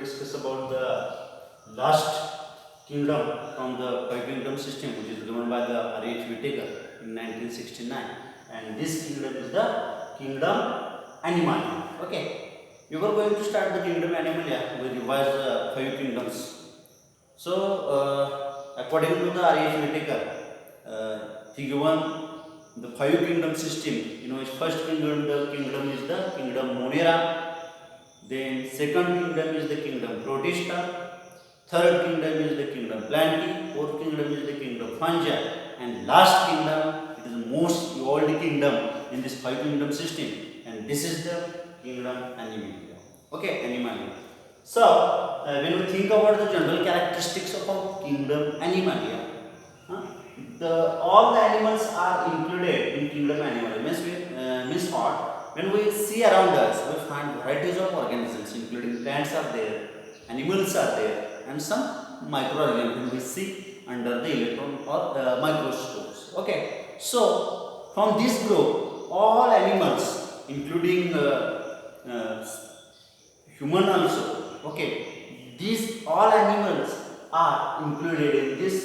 discuss about the last kingdom from the five kingdom system, which is given by the R.H. Whittaker in 1969, and this kingdom is the kingdom Animalia. Okay, we were going to start the kingdom Animalia. We revised the five kingdoms. So, according to the R.H. Whittaker, he given the five kingdom system. You know, his first kingdom, the kingdom is the kingdom Monera. Then second kingdom is the kingdom Protista. Third kingdom is the kingdom Planty. Fourth kingdom is the kingdom Fungi. And last kingdom, it is the most old kingdom in this five kingdom system. And this is the kingdom Animalia. Okay, Animalia. So, when we think about the general characteristics of a kingdom Animalia, all the animals are included in kingdom Animalia. Means what? When we see around us, we find varieties of organisms, including plants are there, animals are there, and some microorganisms we see under the electron or microscopes. Okay, so from this group, all animals, including human also, okay, these all animals are included in this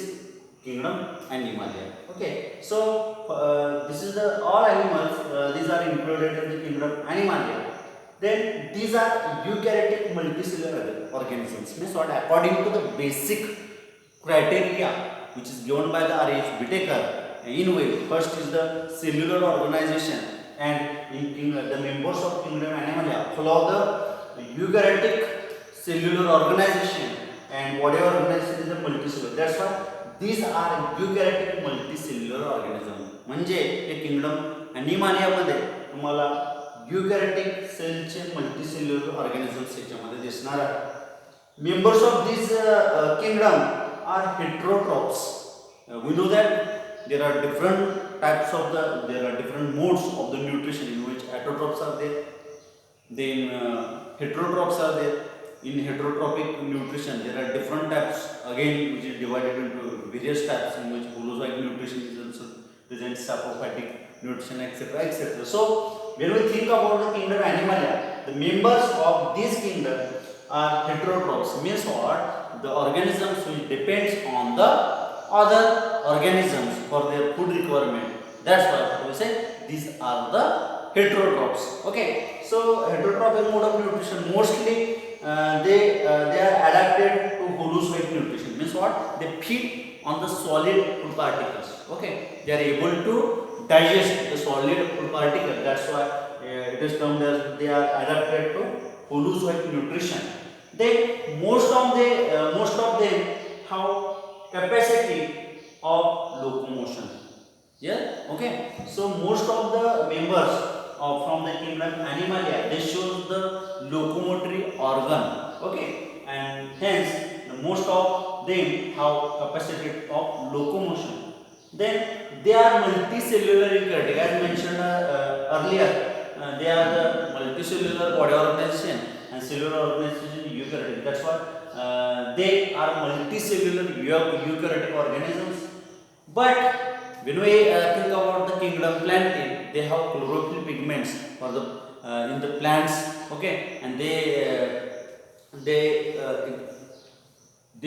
kingdom Animalia. Okay, so this is the all animals. These are included in the kingdom Animalia. Then these are eukaryotic multicellular organisms. Means what? According to the basic criteria which is given by the R.H. Whittaker, in which first is the cellular organization, and the members of kingdom Animalia follow the eukaryotic cellular organization, and whatever organization is the multicellular. That's why these are eukaryotic multicellular organism. म्हणजे हे kingdom Animalia मध्ये तुम्हाला eukaryotic सेलचे multicellular organisms याच्यामध्ये दिसणार आहे. Members of this kingdom are heterotrophs. We know that there are different types of there are different modes of the nutrition in which autotrophs are there. Then heterotrophs are there. In heterotrophic nutrition, there are different types again, which is divided into various types, in which holozoic nutrition is also present, saprophytic nutrition, etc., etc. So, when we think about the kingdom Animalia, the members of this kingdom are heterotrophs. Means what? The organisms which depends on the other organisms for their food requirement. That's why we say these are the heterotrophs. Okay. So, heterotrophic mode of nutrition mostly. They are adapted to holozoic nutrition. Means what? They feed on the solid food particles. Okay, they are able to digest the solid food particle. That's why it is termed as they are adapted to holozoic nutrition. Then most of them have capacity of locomotion. Yeah. Okay. So most of the members from the kingdom Animalia, they show the locomotory organ. Okay, and hence most of them have capacity of locomotion. Then they are multicellular eukaryotic, as mentioned earlier. They are the multicellular body organization and cellular organization eukaryotic. That's why they are multicellular eukaryotic organisms. But when we think about the kingdom Plantae, they have chlorophyll pigments for the in the plants. Okay, and they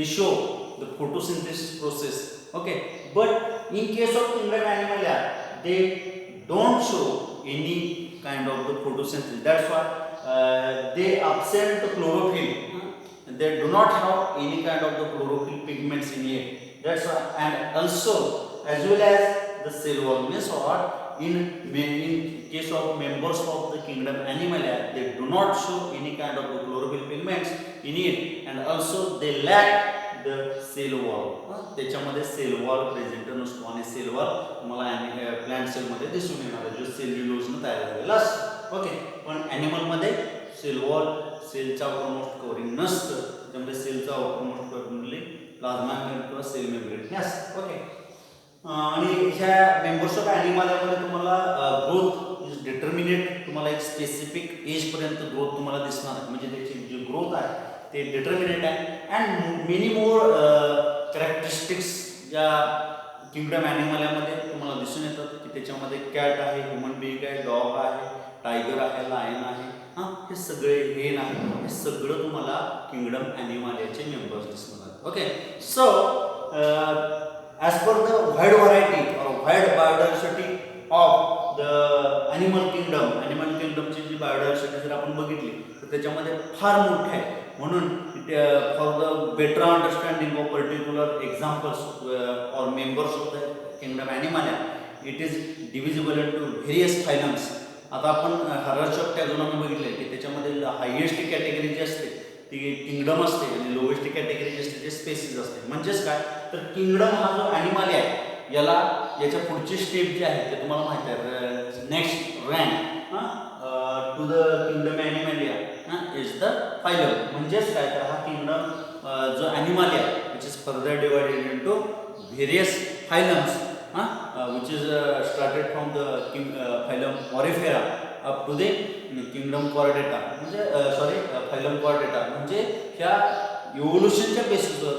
show the photosynthesis process. Okay, but in case of kingdom Animalia, they don't show any kind of the photosynthesis. That's why they absent the chlorophyll. They do not have any kind of the chlorophyll pigments in it. That's why, and also as well as the cell wall. Means what? In case of members of the kingdom Animalia, they do not show any kind of the chlorophyll pigments in it, and also they lack the cell wall. त्याच्यामध्ये cell wall present नसतो, आणि cell wall तुम्हाला plant cell मध्ये दिसून येणार आहे, जो सेल्युलोजने तयार झालेला असतो. ओके, पण ॲनिमल मध्ये सेल वॉल, सेलचा आउटरमोस्ट कव्हरिंग नसतं, त्याच्यामध्ये सेलचा आउटरमोस्ट कव्हरिंग प्लाझ्मा किंवा सेल मेम्ब्रेन हे असतं. ओके, आणि ह्या मेंबर्स ऑफ ॲनिमलमध्ये तुम्हाला ग्रोथ इज डिटर्मिनेट, तुम्हाला एक स्पेसिफिक एजपर्यंत ग्रोथ तुम्हाला दिसणार, म्हणजे त्याची जी ग्रोथ आहे ते डिटर्मिनेट आहे. अँड मेनी मोर कॅरेक्टरिस्टिक्स या किंगडम ॲनिमलमध्ये तुम्हाला दिसून येतात की त्याच्यामध्ये कॅट आहे, ह्युमन बीइंग आहे, डॉग आहे, टायगर आहे, लायन आहे, हां, हे सगळे हे नाही, हे सगळं तुम्हाला किंगडम ॲनिमालियाचे मेंबर्स दिसणार. Okay, so as per the wide variety और wide biodiversity of the animal किंगडमची जी बायोडायव्हर्सिटी जर आपण बघितली तर त्याच्यामध्ये फार मोठे आहे. म्हणून for the better understanding of particular examples और members of the kingdom Animalia, it is divisible into various phylums. आता आपण हायरार्ची टॅक्सॉनॉमी बघितले की त्याच्यामध्ये हायेस्ट कॅटेगरी जी असते ती किंगडम असते आणि लोएस्ट कॅटेगरी जी असते ते स्पेसिस असते. म्हणजेच काय, तर किंगडम हा जो ॲनिमल आहे याला याच्या पुढची स्टेप जी आहे ते तुम्हाला माहिती आहे, next rank to the kingdom Animalia is the phylum. म्हणजेच काय, तर हा किंगडम जो Animalia which is further divided into various phylums which is started from the phylum Porifera up to the kingdom Chordata. म्हणजे phylum Chordata म्हणजे ह्या इव्होल्युशनच्या बेसिसवर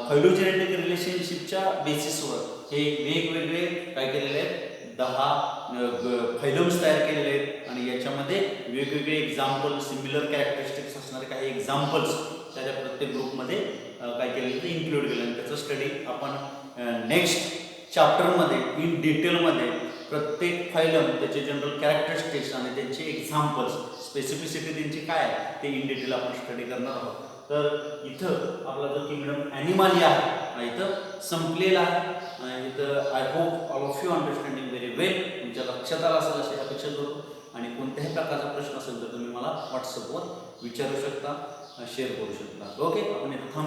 phylogenetic रिलेशनशिपच्या बेसिसवर हे वेगवेगळे काय केलेले आहेत, 10 फायलम्स तयार केलेले आहेत आणि याच्यामध्ये वेगवेगळे एक्झाम्पल, सिमिलर कॅरेक्टरिस्टिक्स असणारे काही एक्झाम्पल्स त्या प्रत्येक ग्रुपमध्ये काय केलेलं ते इन्क्लूड केलं. आणि त्याचा स्टडी आपण नेक्स्ट चॅप्टरमध्ये इन डिटेलमध्ये प्रत्येक फायलम, त्याचे जनरल कॅरेक्टरिस्टिक्स आणि त्यांचे एक्झाम्पल्स, स्पेसिफिसिटी त्यांची काय आहे ते इन डिटेल आपण स्टडी करणार आहोत. तर इथं आपला जो किंगडम ॲनिमलिया आहे इथं संपलेला आहे. इथं I hope all of you understanding very well. तुमच्या लक्षात आलं असेल अशी अपेक्षा करतो. आणि कोणत्याही प्रकारचा प्रश्न असेल तर तुम्ही मला व्हॉट्सअपवर विचारू शकता, शेअर करू शकता. ओके, आपण इथं थांबू.